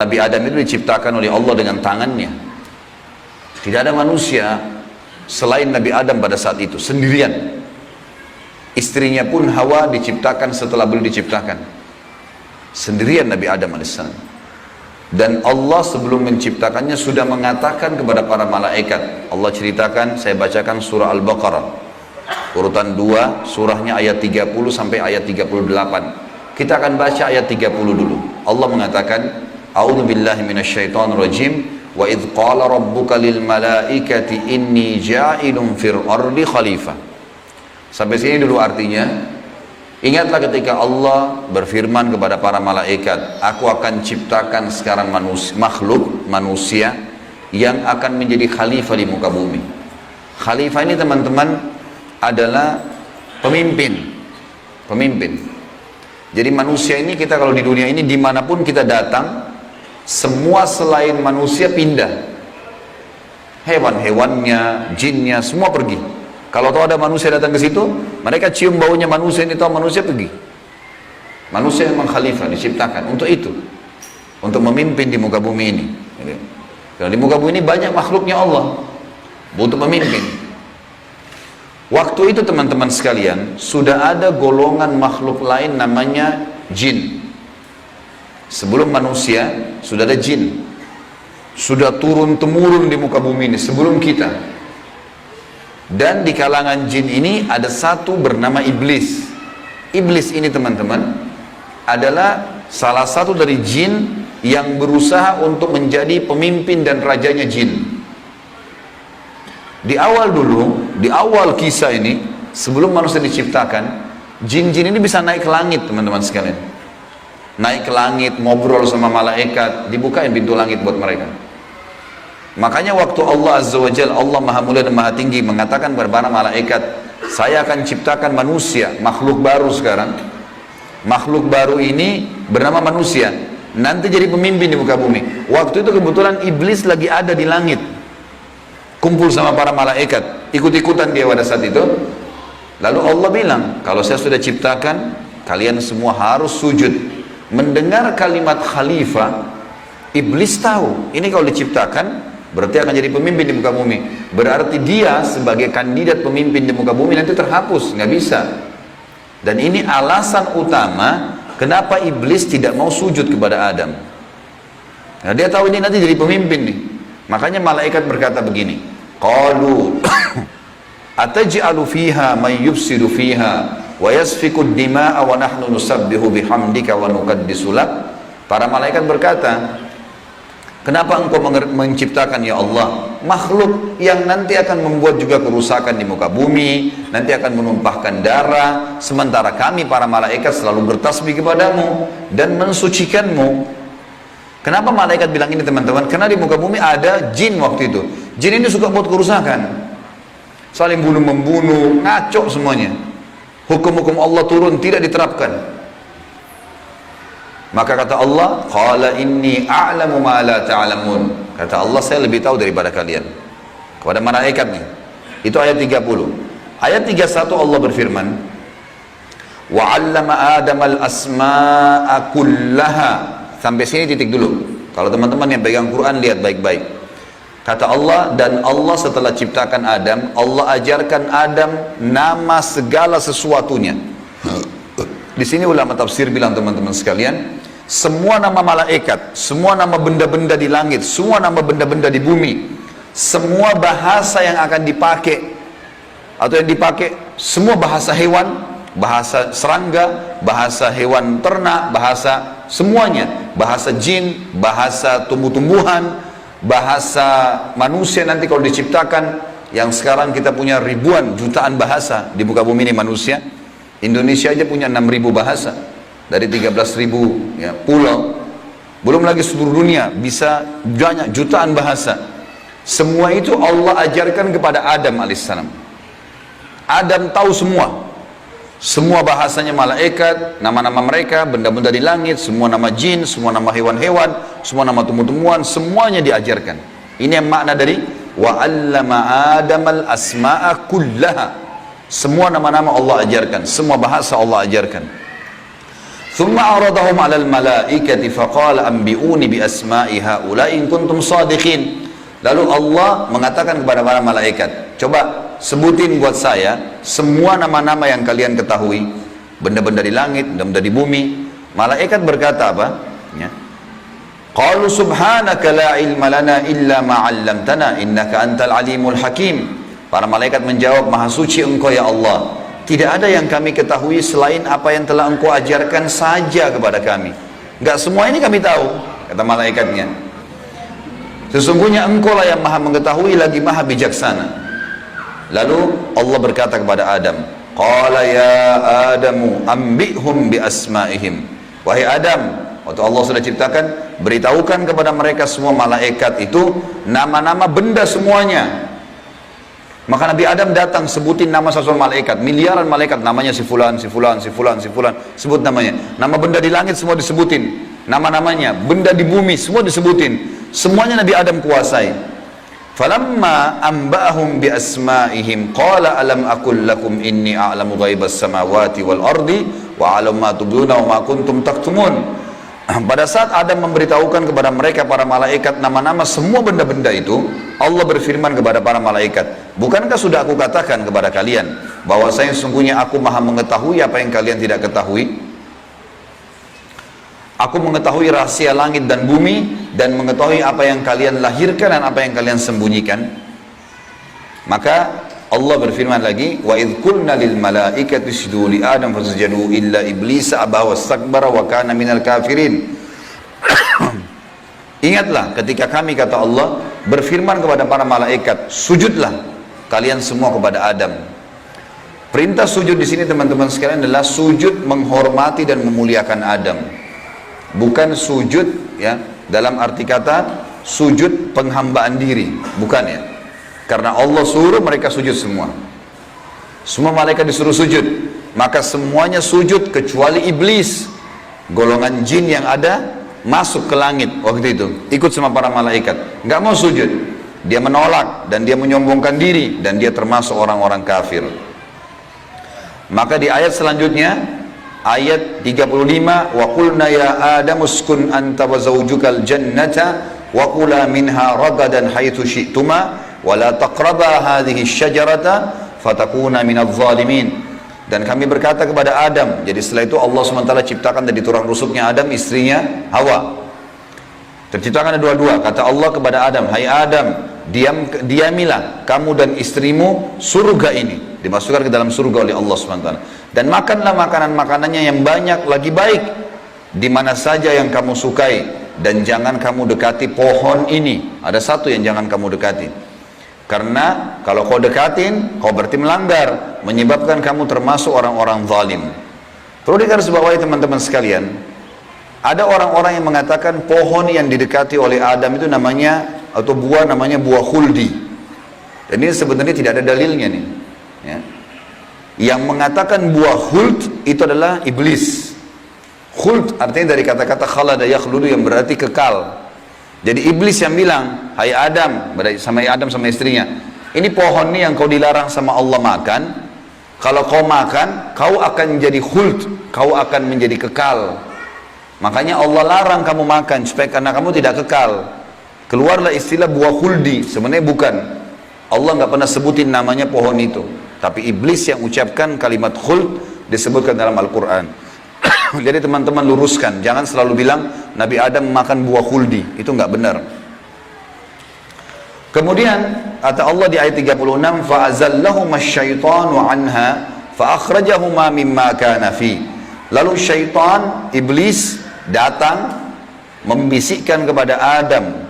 Nabi Adam itu diciptakan oleh Allah dengan tangannya. Tidak ada manusia selain Nabi Adam pada saat itu, sendirian. Istrinya pun Hawa diciptakan setelah beliau diciptakan. Sendirian Nabi Adam AS. Dan Allah sebelum menciptakannya sudah mengatakan kepada para malaikat. Allah ceritakan, saya bacakan surah Al-Baqarah. Urutan 2, surahnya ayat 30 sampai ayat 38. Kita akan baca ayat 30 dulu. Allah mengatakan, A'udzu billahi minasyaitonir rajim, wa idz qala rabbuka lil malaikati inni ja'ilun fil ardi khalifah. Sampai sini dulu artinya. Ingatlah ketika Allah berfirman kepada para malaikat, aku akan ciptakan sekarang manusia yang akan menjadi khalifah di muka bumi. Khalifah ini teman-teman adalah pemimpin. Jadi manusia ini, kita kalau di dunia ini dimanapun kita datang, semua selain manusia pindah. Hewan-hewannya, jinnya, semua pergi. Kalau tahu ada manusia datang ke situ, mereka cium baunya manusia ini, tahu manusia pergi. Manusia memang khalifah, diciptakan untuk itu, untuk memimpin di muka bumi ini. Karena di muka bumi ini banyak makhluknya Allah, untuk memimpin. Waktu itu teman-teman sekalian, sudah ada golongan makhluk lain namanya jin. Sebelum manusia, sudah ada jin. Sudah turun-temurun di muka bumi ini, sebelum kita. Dan di kalangan jin ini ada satu bernama iblis. Iblis ini teman-teman adalah salah satu dari jin yang berusaha untuk menjadi pemimpin dan rajanya jin. Di awal dulu, di awal kisah ini, sebelum manusia diciptakan, jin-jin ini bisa naik ke langit teman-teman sekalian. Naik ke langit, ngobrol sama malaikat, dibukain pintu langit buat mereka. Makanya waktu Allah Azza wa Jalla, Allah Maha Mulia dan Maha Tinggi, mengatakan kepada para malaikat, saya akan ciptakan manusia, makhluk baru sekarang. Makhluk baru ini bernama manusia, nanti jadi pemimpin di muka bumi. Waktu itu kebetulan iblis lagi ada di langit, kumpul sama para malaikat, ikut-ikutan dia pada saat itu. Lalu Allah bilang, kalau saya sudah ciptakan, kalian semua harus sujud. Mendengar kalimat khalifah, iblis tahu, ini kalau diciptakan, berarti akan jadi pemimpin di muka bumi. Berarti dia sebagai kandidat pemimpin di muka bumi nanti terhapus, nggak bisa. Dan ini alasan utama kenapa iblis tidak mau sujud kepada Adam. Nah, dia tahu ini nanti jadi pemimpin nih. Makanya malaikat berkata begini, qalu ataj'alu fiha may yufsidu fiha wa yasfiku ad-dima'a wa nahnu nusabbihu bihamdika wa nuqaddisu lak. Para malaikat berkata, kenapa engkau menciptakan ya Allah makhluk yang nanti akan membuat juga kerusakan di muka bumi, nanti akan menumpahkan darah, sementara kami para malaikat selalu bertasbih kepadamu dan mensucikanmu. Kenapa malaikat bilang ini teman-teman? Karena di muka bumi ada jin waktu itu. Jin ini suka buat kerusakan, saling bunuh-membunuh, ngaco semuanya. Hukum-hukum Allah turun, tidak diterapkan. Maka kata Allah, qala inni a'lamu ma la ta'lamun. Kata Allah, saya lebih tahu daripada kalian. Kepada malaikat nih. Itu ayat 30. Ayat 31 Allah berfirman, wa 'allama Adam al-asma'a kullaha. Sampai sini titik dulu. Kalau teman-teman yang pegang Quran lihat baik-baik. Kata Allah, dan Allah setelah ciptakan Adam, Allah ajarkan Adam nama segala sesuatunya. Di sini ulama tafsir bilang teman-teman sekalian, semua nama malaikat, semua nama benda-benda di langit, semua nama benda-benda di bumi, semua bahasa yang akan dipakai atau yang dipakai, semua bahasa hewan, bahasa serangga, bahasa hewan ternak, bahasa semuanya, bahasa jin, bahasa tumbuh-tumbuhan, bahasa manusia nanti kalau diciptakan, yang sekarang kita punya ribuan, jutaan bahasa di muka bumi ini manusia. Indonesia aja punya 6.000 bahasa dari 13.000 ya, pulau. Belum lagi seluruh dunia bisa banyak jutaan bahasa. Semua itu Allah ajarkan kepada Adam alaihissalam. Adam tahu semua. Semua bahasanya malaikat, nama-nama mereka, benda-benda di langit, semua nama jin, semua nama hewan-hewan, semua nama tumbuh-tumbuhan, semuanya diajarkan. Ini yang makna dari wa 'allama Adamal asma'a kullaha. Semua nama-nama Allah ajarkan, semua bahasa Allah ajarkan. Thumma aradahum 'alal malaikati faqala anbi'uni bi asma'i haula'i in kuntum shadiqin. Lalu Allah mengatakan kepada para malaikat, coba sebutin buat saya semua nama-nama yang kalian ketahui, benda-benda di langit, benda-benda di bumi. Malaikat berkata apa? Ya. Qalu subhanaka la ilma lana illa ma 'allamtana innaka antal alimul hakim. Para malaikat menjawab, maha suci engkau ya Allah, tidak ada yang kami ketahui selain apa yang telah engkau ajarkan saja kepada kami. Enggak semua ini kami tahu, kata malaikatnya. Sesungguhnya engkau lah yang maha mengetahui lagi maha bijaksana. Lalu Allah berkata kepada Adam, qala ya Adamu ambihum bi asma'ihim. Wahai Adam, waktu Allah sudah ciptakan, beritahukan kepada mereka semua malaikat itu nama-nama benda semuanya. Maka Nabi Adam datang sebutin nama sesuatu malaikat, miliaran malaikat, namanya si fulan, si fulan, si fulan, si fulan, sebut namanya. Nama benda di langit semua disebutin, nama-namanya, benda di bumi semua disebutin. Semuanya Nabi Adam kuasai. Falamma amba'ahum bi asma'ihim qala alam aqul lakum inni a'lamu ghaibas samawati wal ardi wa a'lamu ma tubduna wa ma kuntum taktumun. Pada saat Adam memberitahukan kepada mereka para malaikat nama-nama semua benda-benda itu, Allah berfirman kepada para malaikat, bukankah sudah aku katakan kepada kalian bahwasanya sesungguhnya aku maha mengetahui apa yang kalian tidak ketahui? Aku mengetahui rahasia langit dan bumi dan mengetahui apa yang kalian lahirkan dan apa yang kalian sembunyikan. Maka Allah berfirman lagi, wa idh qulna lil malaikati isjudu li adam fasajadu illa iblisa aba wastakbara wa kana minal kafirin. Ingatlah ketika kami, kata Allah, berfirman kepada para malaikat, sujudlah kalian semua kepada Adam. Perintah sujud di sini teman-teman sekalian adalah sujud menghormati dan memuliakan Adam. Bukan sujud ya dalam arti kata sujud penghambaan diri, bukan ya. Karena Allah suruh mereka sujud semua. Semua malaikat disuruh sujud, maka semuanya sujud kecuali iblis. Golongan jin yang ada masuk ke langit waktu itu, ikut sama para malaikat, nggak mau sujud. Dia menolak dan dia menyombongkan diri dan dia termasuk orang-orang kafir. Maka di ayat selanjutnya, ayat 35, wa qulna ya Adam uskun anta wa zawjukal jannata wa kula minha ragadan haitsu syi'tuma wa la taqraba hadhihi syajarata fatakuna minadh dhalimin. Dan kami berkata kepada Adam, jadi setelah itu Allah SWT ciptakan dari tulang rusuknya Adam istrinya Hawa. Terciptakan ada dua-dua. Kata Allah kepada Adam, hai Adam, diamilah kamu dan istrimu surga ini, dimasukkan ke dalam surga oleh Allah SWT. Dan makanlah makanan-makanannya yang banyak lagi baik di mana saja yang kamu sukai, dan jangan kamu dekati pohon ini. Ada satu yang jangan kamu dekati, karena kalau kau dekatin kau berarti melanggar, menyebabkan kamu termasuk orang-orang zalim. Perlu digarisbawahi teman-teman sekalian, ada orang-orang yang mengatakan pohon yang didekati oleh Adam itu namanya, atau buah namanya buah khuldi. Dan ini sebenarnya tidak ada dalilnya nih ya. Yang mengatakan buah khuld itu adalah iblis. Khuld artinya dari kata-kata khalada yakhludu yang berarti kekal. Jadi iblis yang bilang, hai Adam, sama Adam sama istrinya, ini pohon nih yang kau dilarang sama Allah makan, kalau kau makan kau akan menjadi khuld, kau akan menjadi kekal. Makanya Allah larang kamu makan supaya karena kamu tidak kekal. Keluarlah istilah buah khuldi, sebenarnya bukan. Allah nggak pernah sebutin namanya pohon itu, tapi iblis yang ucapkan kalimat khuld disebutkan dalam Al-Quran. Jadi teman-teman luruskan, jangan selalu bilang Nabi Adam makan buah khuldi, itu nggak benar. Kemudian kata Allah di ayat 36, fa'azallahuma asyaitanu anha fa'akhrajahuma mimma kana fi. Lalu syaitan, iblis datang membisikkan kepada Adam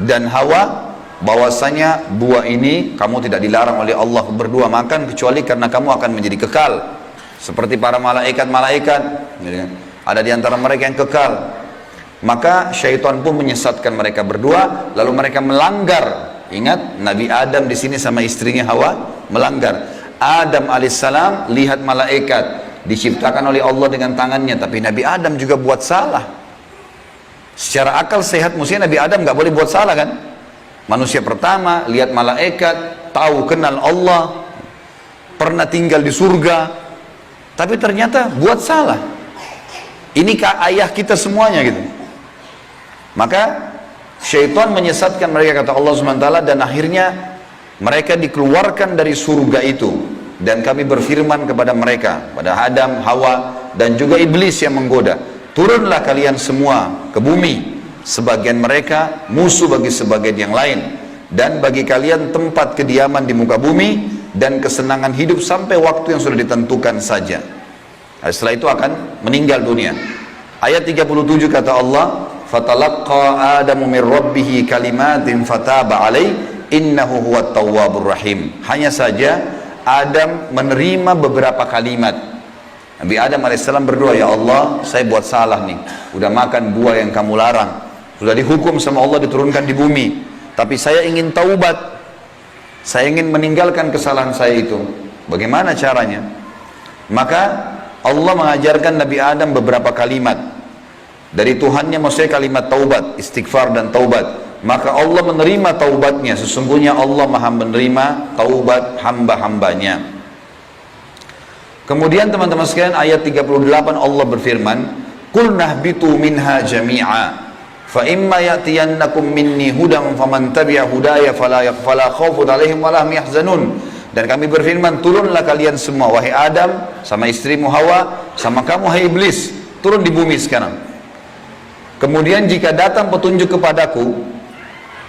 dan Hawa bahwasanya buah ini kamu tidak dilarang oleh Allah berdua makan kecuali karena kamu akan menjadi kekal seperti para malaikat-malaikat. Ada di antara mereka yang kekal. Maka syaitan pun menyesatkan mereka berdua, lalu mereka melanggar. Ingat, Nabi Adam di sini sama istrinya Hawa melanggar. Adam alaihissalam lihat malaikat diciptakan oleh Allah dengan tangannya, tapi Nabi Adam juga buat salah. Secara akal sehat mestinya Nabi Adam nggak boleh buat salah kan? Manusia pertama lihat malaikat, tahu kenal Allah, pernah tinggal di surga, tapi ternyata buat salah. Ini ayah kita semuanya gitu. Maka syaitan menyesatkan mereka, kata Allah SWT, dan akhirnya mereka dikeluarkan dari surga itu. Dan kami berfirman kepada mereka, pada Adam, Hawa, dan juga iblis yang menggoda, turunlah kalian semua ke bumi, sebagian mereka musuh bagi sebagian yang lain, dan bagi kalian tempat kediaman di muka bumi dan kesenangan hidup sampai waktu yang sudah ditentukan saja. Setelah itu akan meninggal dunia. Ayat 37 kata Allah, fatalaqqa adamu min rabbih kalimatin fataba alaih innahu huwat tawwabur rahim. Hanya saja Adam menerima beberapa kalimat. Nabi Adam alaihissalam berdoa, ya Allah, saya buat salah nih, udah makan buah yang kamu larang, sudah dihukum sama Allah diturunkan di bumi, tapi saya ingin taubat, saya ingin meninggalkan kesalahan saya itu. Bagaimana caranya? Maka Allah mengajarkan Nabi Adam beberapa kalimat dari Tuhannya, maksudnya kalimat taubat, istighfar dan taubat. Maka Allah menerima taubatnya. Sesungguhnya Allah maha menerima taubat hamba-hambanya. Kemudian teman-teman sekalian, ayat 38 Allah berfirman, qul nahbitu minha jami'a fa imma ya'tiyannakum minni hudan faman tabi'a hudaya fala khaufun 'alaihim wa lahum yahzanun. Dan kami berfirman, turunlah kalian semua, wahai Adam, sama istrimu Hawa, sama kamu hai iblis, turun di bumi sekarang. Kemudian jika datang petunjuk kepadaku,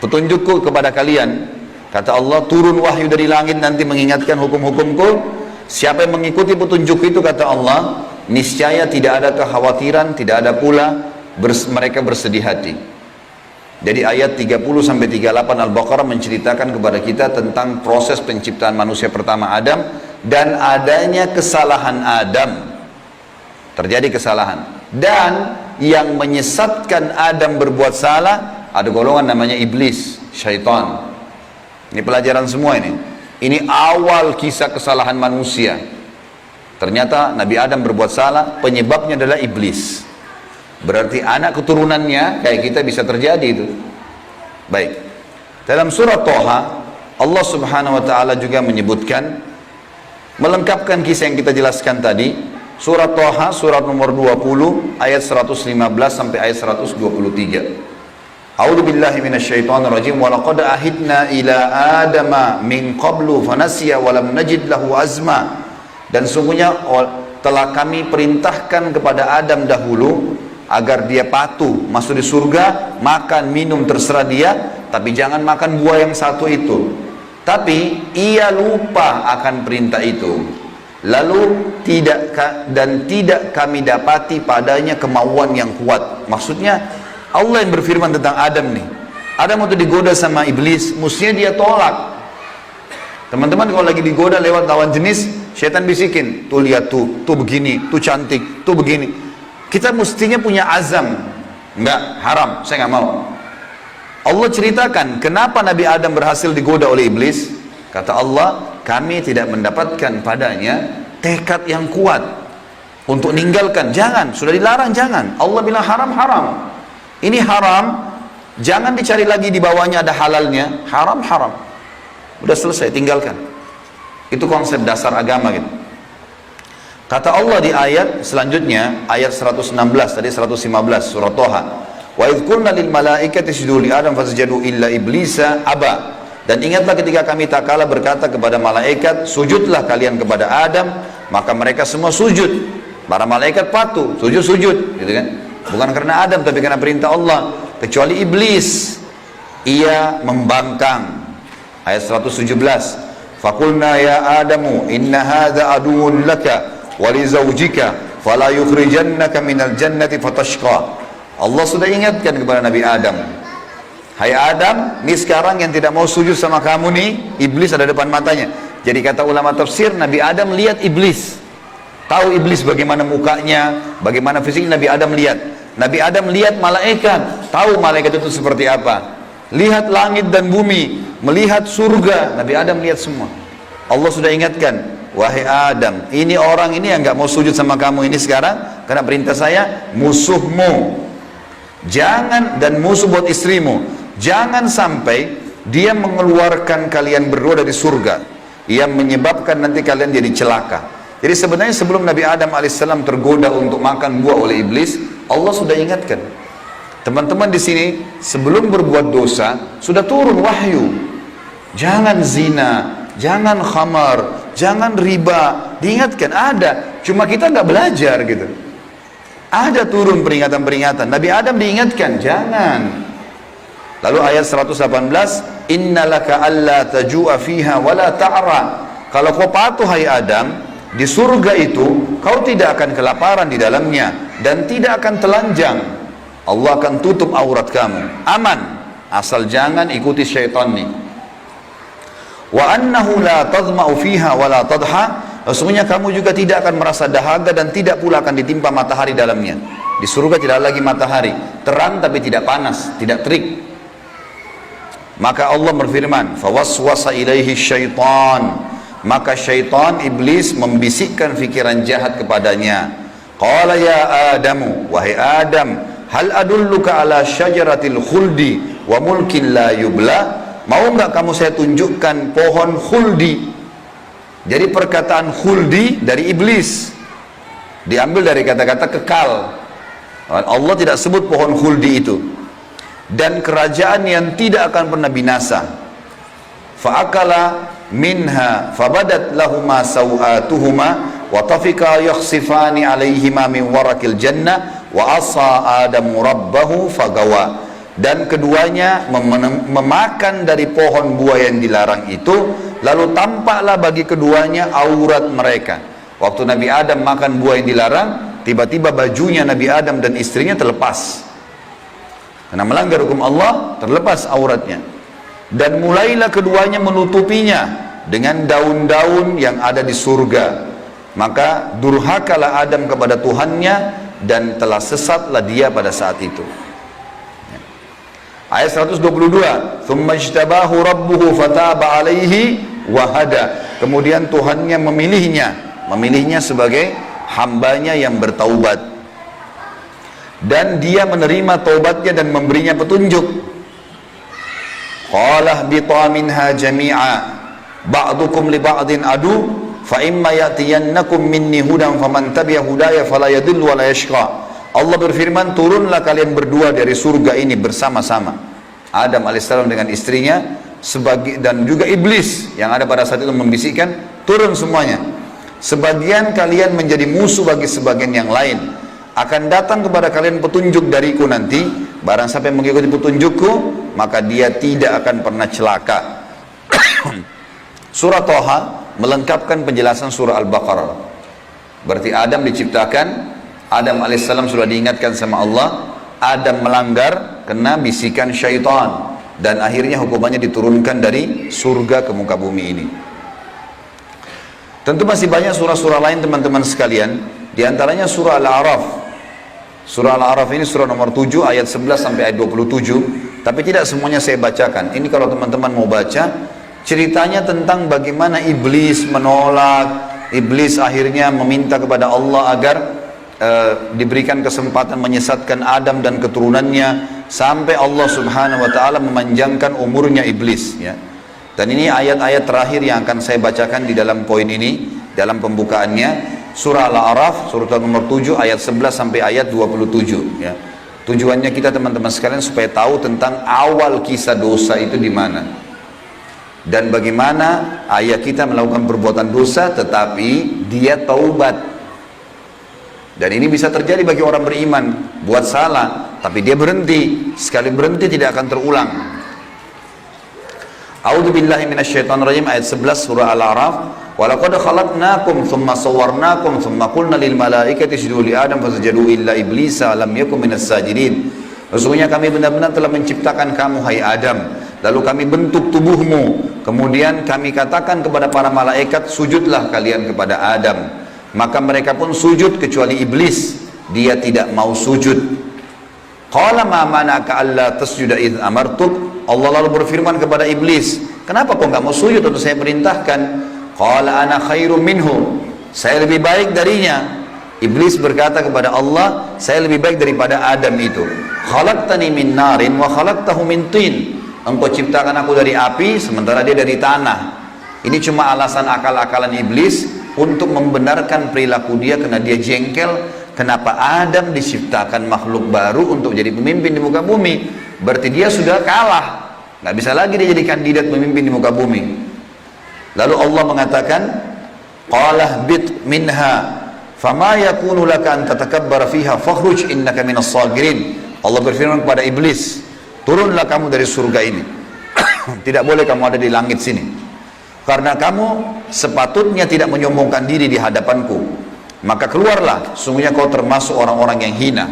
petunjukku kepada kalian, kata Allah, turun wahyu dari langit nanti mengingatkan hukum-hukumku. Siapa yang mengikuti petunjuk itu, kata Allah, niscaya tidak ada kekhawatiran, tidak ada pula mereka bersedih hati. Jadi ayat 30-38 Al-Baqarah menceritakan kepada kita tentang proses penciptaan manusia pertama Adam dan adanya kesalahan Adam. Terjadi kesalahan, dan yang menyesatkan Adam berbuat salah ada golongan namanya iblis, syaitan. Ini pelajaran semua ini. Ini awal kisah kesalahan manusia. Ternyata Nabi Adam berbuat salah, penyebabnya adalah iblis. Berarti anak keturunannya kayak kita bisa terjadi itu. Baik. Dalam surat Toha, Allah Subhanahu wa taala juga menyebutkan, melengkapkan kisah yang kita jelaskan tadi. Surat Toha, surat nomor 20, ayat 115 sampai ayat 123. A'udzu billahi minasyaitonir rajim. Wa laqad ahidna ila adama min qablu fanasiya wa lam najid lahu azma. Dan sungguhnya telah kami perintahkan kepada Adam dahulu agar dia patuh masuk di surga, makan minum terserah dia, tapi jangan makan buah yang satu itu. Tapi ia lupa akan perintah itu. Lalu tidak kami dapati padanya kemauan yang kuat. Maksudnya Allah yang berfirman tentang Adam nih. Adam waktu digoda sama iblis, mestinya dia tolak. Teman-teman kalau lagi digoda lewat lawan jenis, syaitan bisikin, tuh lihat tuh begini, tuh cantik, tuh begini. Kita mestinya punya azam, enggak, haram, saya nggak mau. Allah ceritakan kenapa Nabi Adam berhasil digoda oleh iblis. Kata Allah, kami tidak mendapatkan padanya tekad yang kuat untuk meninggalkan. Jangan, sudah dilarang jangan. Allah bilang haram, haram. Ini haram, jangan dicari lagi di bawahnya ada halalnya. Haram, haram. Udah selesai, tinggalkan. Itu konsep dasar agama gitu. Kata Allah di ayat selanjutnya, ayat 116, tadi 115 surat Toha. Wa idh qulna lil malaikati isjudu li Adam fasajadu illa iblisa aba. Dan ingatlah ketika kami tak kalah berkata kepada malaikat, sujudlah kalian kepada Adam, maka mereka semua sujud. Para malaikat patuh, sujud, gitu kan? Bukan karena Adam, tapi karena perintah Allah. Kecuali iblis, ia membangkang. Ayat 117. Faqulna ya Adamu inna hadza aduwwun laka wa li zawjika fala yukhrijannaka minal jannati fatashqa. Allah sudah ingatkan kepada Nabi Adam, hai Adam, ini sekarang yang tidak mau sujud sama kamu nih, iblis ada depan matanya. Jadi kata ulama tafsir, Nabi Adam lihat iblis. Tahu iblis bagaimana mukanya, bagaimana fisiknya, Nabi Adam lihat. Nabi Adam lihat malaikat, tahu malaikat itu seperti apa. Lihat langit dan bumi, melihat surga, Nabi Adam lihat semua. Allah sudah ingatkan, wahai Adam, ini orang ini yang nggak mau sujud sama kamu ini sekarang, karena perintah saya, musuhmu. Jangan, dan musuh buat istrimu, jangan sampai dia mengeluarkan kalian berdua dari surga, yang menyebabkan nanti kalian jadi celaka. Jadi sebenarnya sebelum Nabi Adam alaihissalam tergoda untuk makan buah oleh iblis, Allah sudah ingatkan. Teman-teman di sini sebelum berbuat dosa sudah turun wahyu. Jangan zina, jangan khamar, jangan riba. Diingatkan ada, cuma kita nggak belajar gitu. Ada turun peringatan-peringatan. Nabi Adam diingatkan, jangan. Lalu ayat 118, innalaka alla tajua fiha wala ta'ra. Kalau kau patuh hai Adam, di surga itu kau tidak akan kelaparan di dalamnya dan tidak akan telanjang. Allah akan tutup aurat kamu. Aman, asal jangan ikuti syaitan nih. Wa annahu la tadma'u fiha wala tadha. Sesungguhnya kamu juga tidak akan merasa dahaga dan tidak pula akan ditimpa matahari dalamnya. Di surga tidak lagi matahari, terang tapi tidak panas, tidak terik. Maka Allah berfirman, fawaswasa ilaihi syaitan. Maka syaitan, iblis membisikkan fikiran jahat kepadanya. Qala ya Adamu, wahai Adam, hal adulluka ala syajaratil khuldi wa mulkin la yubla. Mau enggak kamu saya tunjukkan pohon khuldi? Jadi perkataan khuldi dari iblis, diambil dari kata-kata kekal. Allah tidak sebut pohon khuldi itu. Dan kerajaan yang tidak akan pernah binasa. Fa'akala minha fabadat lahuma sawatuhuma wa tafika yakhsifani alaihima min warakil jannah wa asa adamu rabbahu fagawa. Dan keduanya memakan dari pohon buah yang dilarang itu, lalu tampaklah bagi keduanya aurat mereka. Waktu Nabi Adam makan buah yang dilarang, tiba-tiba bajunya Nabi Adam dan istrinya terlepas. Karena melanggar hukum Allah, terlepas auratnya. Dan mulailah keduanya menutupinya dengan daun-daun yang ada di surga. Maka durhakalah Adam kepada Tuhannya dan telah sesatlah dia pada saat itu. Ayat 122, "Tsumma ijtabahu rabbuhu fataba 'alaihi wa hada." Kemudian Tuhannya memilihnya sebagai hambanya yang bertaubat. Dan dia menerima taubatnya dan memberinya petunjuk. Qala bita minha jami'a ba'dukum li ba'din adu fa imma ya'tiyannakum minni hudan faman tabi'a hudaya fala yadhillu wa la yashqa. Allah berfirman, turunlah kalian berdua dari surga ini bersama-sama. Adam alaihissalam dengan istrinya dan juga iblis yang ada pada saat itu membisikkan, turun semuanya. Sebagian kalian menjadi musuh bagi sebagian yang lain. Akan datang kepada kalian petunjuk dariku nanti, barang siapa yang mengikuti petunjukku, maka dia tidak akan pernah celaka. Surah Thaha melengkapkan penjelasan surah Al-Baqarah. Berarti Adam diciptakan, Adam alaihissalam sudah diingatkan sama Allah, Adam melanggar kena bisikan syaitan, dan akhirnya hukumannya diturunkan dari surga ke muka bumi ini. Tentu masih banyak surah-surah lain teman-teman sekalian, di antaranya surah Al-A'raf. Surah Al-A'raf ini surah nomor 7 ayat 11 sampai ayat 27, tapi tidak semuanya saya bacakan. Ini kalau teman-teman mau baca, ceritanya tentang bagaimana iblis menolak, iblis akhirnya meminta kepada Allah agar diberikan kesempatan menyesatkan Adam dan keturunannya, sampai Allah subhanahu wa ta'ala memanjangkan umurnya iblis ya. Dan ini ayat-ayat terakhir yang akan saya bacakan di dalam poin ini, dalam pembukaannya. Surah Al-A'raf, surah nomor 7 ayat 11 sampai ayat 27 ya. Tujuannya kita teman-teman sekalian supaya tahu tentang awal kisah dosa itu di mana. Dan bagaimana ayah kita melakukan perbuatan dosa tetapi dia taubat. Dan ini bisa terjadi bagi orang beriman, buat salah tapi dia berhenti, sekali berhenti tidak akan terulang. A'udzubillahi minasyaitonirrajim ayat 11 surah Al-A'raf. Walaqad khalaqnakum thumma sawwarnakum thumma qulna lil malaikati isjudu li Adam fasajadu illa iblisa lam yakun minas sajidin. Sesungguhnya kami benar-benar telah menciptakan kamu hai Adam, lalu kami bentuk tubuhmu, kemudian kami katakan kepada para malaikat, sujudlah kalian kepada Adam. Maka mereka pun sujud kecuali iblis, dia tidak mau sujud. Qala ma mana'aka alla tasjuda id amartuk. Allah lalu berfirman kepada iblis, kenapa kau nggak mau sujud waktu saya perintahkan? Qala ana khairum minhu, saya lebih baik darinya. Iblis berkata kepada Allah, saya lebih baik daripada Adam itu. Khalaqtani min narin wa khalaqtahu min tin. Engkau ciptakan aku dari api sementara dia dari tanah. Ini cuma alasan akal-akalan iblis untuk membenarkan perilaku dia karena dia jengkel. Kenapa Adam diciptakan makhluk baru untuk jadi pemimpin di muka bumi? Berarti dia sudah kalah, nggak bisa lagi dia jadi kandidat pemimpin di muka bumi. Lalu Allah mengatakan, qala bit minha fama yakunu laka an tatakabbara fiha fakhruj innaka minas sagirin. Allah berfirman kepada iblis, turunlah kamu dari surga ini. Tidak boleh kamu ada di langit sini, karena kamu sepatutnya tidak menyombongkan diri di hadapanku. Maka keluarlah, sungguhnya kau termasuk orang-orang yang hina.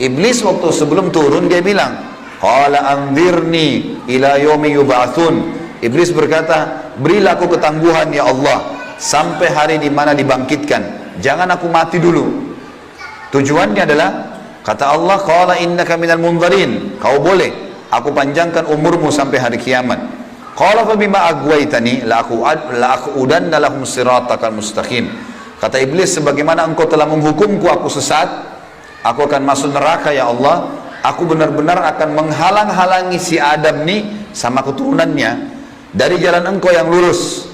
Iblis waktu sebelum turun dia bilang, qala anzirni ila yaumi yub'atsun. Iblis berkata, berilah aku ketangguhan ya Allah sampai hari di mana dibangkitkan, jangan aku mati dulu. Tujuannya adalah, kata Allah, qala innaka minal munzarin, kau boleh aku panjangkan umurmu sampai hari kiamat. Qala fa bima aghwaytani la aqudanna lahum siratakal mustaqim. Kata iblis, sebagaimana engkau telah menghukumku aku sesat, aku akan masuk neraka ya Allah. Aku benar-benar akan menghalang-halangi si Adam nih sama keturunannya dari jalan engkau yang lurus.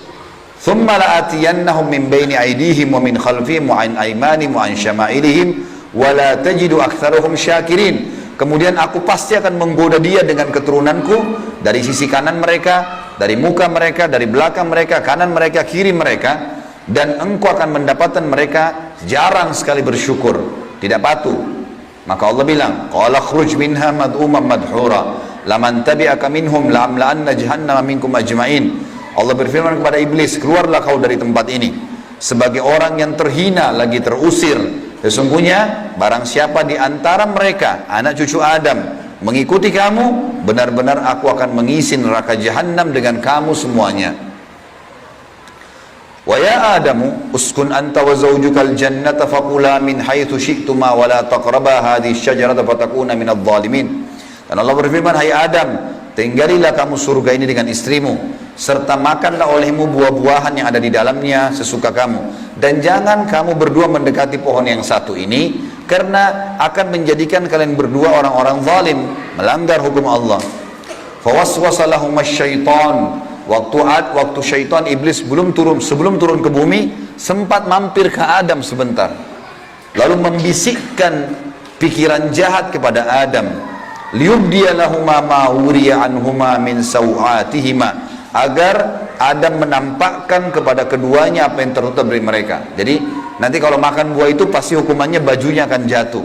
Thumma la'atiyannahum min baini aydihim wa min khalfihim wa an aymanihim wa an syama'ilihim wa la tajidu aktsaruhum syakirin. Kemudian aku pasti akan menggoda dia dengan keturunanku dari sisi kanan mereka, dari muka mereka, dari belakang mereka, kanan mereka, kiri mereka. Dan engkau akan mendapatkan mereka jarang sekali bersyukur, tidak patuh. Maka Allah bilang, qala khruj minha mad'uman madhura laman tabi'aka minhum la'amla'anna jahannama minkum ajma'in. Allah berfirman kepada iblis, keluarlah kau dari tempat ini sebagai orang yang terhina lagi terusir. Sesungguhnya barang siapa di antara mereka anak cucu Adam mengikuti kamu, benar-benar aku akan mengisi neraka jahanam dengan kamu semuanya. Wa ya Adamu uskun anta wa zawjukal jannata faqula min haitsu syi'tuma wa la taqraba hadhihi syajarata fatakuna minadh dhalimin. Dan Allah berfirman, hai Adam, tinggalilah kamu surga ini dengan istrimu, serta makanlah olehmu buah-buahan yang ada di dalamnya sesuka kamu, dan jangan kamu berdua mendekati pohon yang satu ini, karena akan menjadikan kalian berdua orang-orang zalim, melanggar hukum Allah. Fawaswasa lahum syaitan. Waktu syaitan iblis sebelum turun ke bumi, sempat mampir ke Adam sebentar, lalu membisikkan pikiran jahat kepada Adam, liyubdiya lahuma ma wuriya anhuma min sawatihima, agar Adam menampakkan kepada keduanya apa yang tertutup dari mereka. Jadi nanti kalau makan buah itu pasti hukumannya bajunya akan jatuh.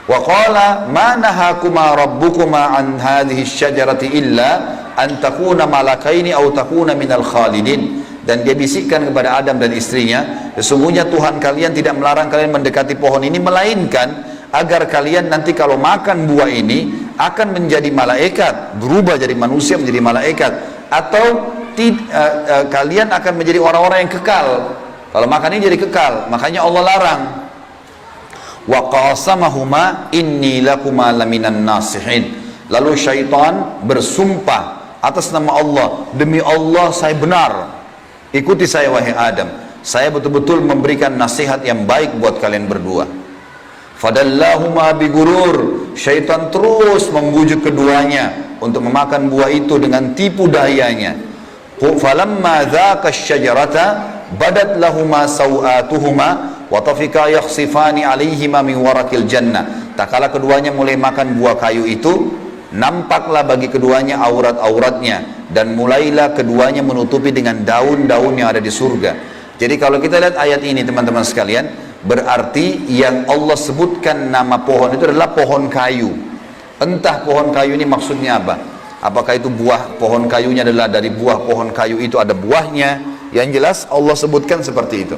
Wa qala ma nahakuma rabbukuma an hadhihi syajarati illa an takuna malakaini aw takuna minal khalidin. Dan dia bisikkan kepada Adam dan istrinya, sesungguhnya Tuhan kalian tidak melarang kalian mendekati pohon ini, melainkan agar kalian nanti kalau makan buah ini akan menjadi malaikat, berubah jadi manusia menjadi malaikat, atau kalian akan menjadi orang-orang yang kekal. Kalau makan ini jadi kekal, makanya Allah larang. Wa qasamahuma inni lakuma laminan nasihin. Lalu syaitan bersumpah atas nama Allah, demi Allah saya benar, ikuti saya wahai Adam, saya betul-betul memberikan nasihat yang baik buat kalian berdua. Fadallahuma bigurur. Syaitan terus membujuk keduanya untuk memakan buah itu dengan tipu dayanya. Falamma dzaka syajarata badat lahuma sawatuhuma wa tafika yakhsifani alaihima min warakil jannah. Tak kala keduanya mulai makan buah kayu itu, nampaklah bagi keduanya aurat-auratnya, dan mulailah keduanya menutupi dengan daun-daun yang ada di surga. Jadi kalau kita lihat ayat ini teman-teman sekalian, berarti yang Allah sebutkan nama pohon itu adalah pohon kayu. Entah pohon kayu ini maksudnya apa, apakah itu buah pohon kayunya adalah dari buah pohon kayu itu ada buahnya. Yang jelas Allah sebutkan seperti itu.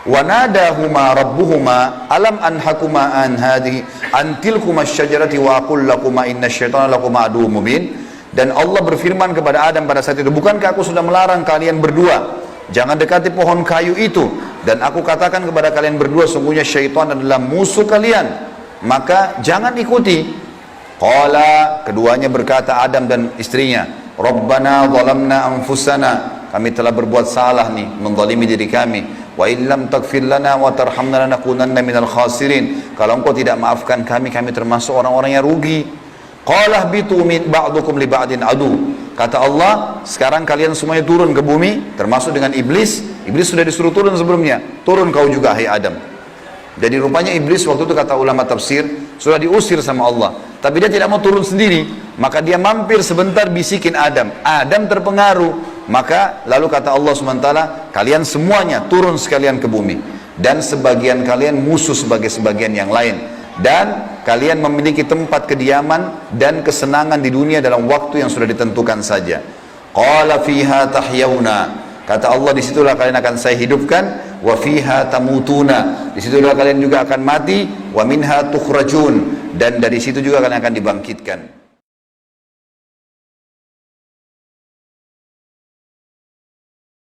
Wa nadahuma rabbuhuma alam anhakuma an hadhihi an tilkuma asyajarati wa aqul lakuma innasyaitan lakuma aduwwum mubin. Dan Allah berfirman kepada Adam pada saat itu, bukankah aku sudah melarang kalian berdua jangan dekati pohon kayu itu, dan aku katakan kepada kalian berdua sungguhnya syaitan adalah musuh kalian, maka jangan ikuti. Qala, keduanya berkata Adam dan istrinya, Rabbana zalamna anfusana, kami telah berbuat salah nih, menzalimi diri kami. Wa illam taghfir lana wa tarhamna lanakunanna minal khasirin. Kalau engkau tidak maafkan kami, kami termasuk orang-orang yang rugi. Qala bitu min ba'dukum li ba'din adu. Kata Allah, sekarang kalian semuanya turun ke bumi, termasuk dengan iblis, Iblis sudah disuruh turun sebelumnya. Turun kau juga, hai Adam. Jadi rupanya iblis waktu itu kata ulama tafsir sudah diusir sama Allah. Tapi dia tidak mau turun sendiri. Maka dia mampir sebentar bisikin Adam. Adam terpengaruh. Maka lalu kata Allah SWT, kalian semuanya turun sekalian ke bumi. Dan sebagian kalian musuh sebagai sebagian yang lain. Dan kalian memiliki tempat kediaman dan kesenangan di dunia dalam waktu yang sudah ditentukan saja. Qala fiha tahyawna. Kata Allah, disitulah kalian akan saya hidupkan. Wa fiha tamutuna. Disitulah kalian juga akan mati. Wa minha tukhrajun. Dan dari situ juga kalian akan dibangkitkan.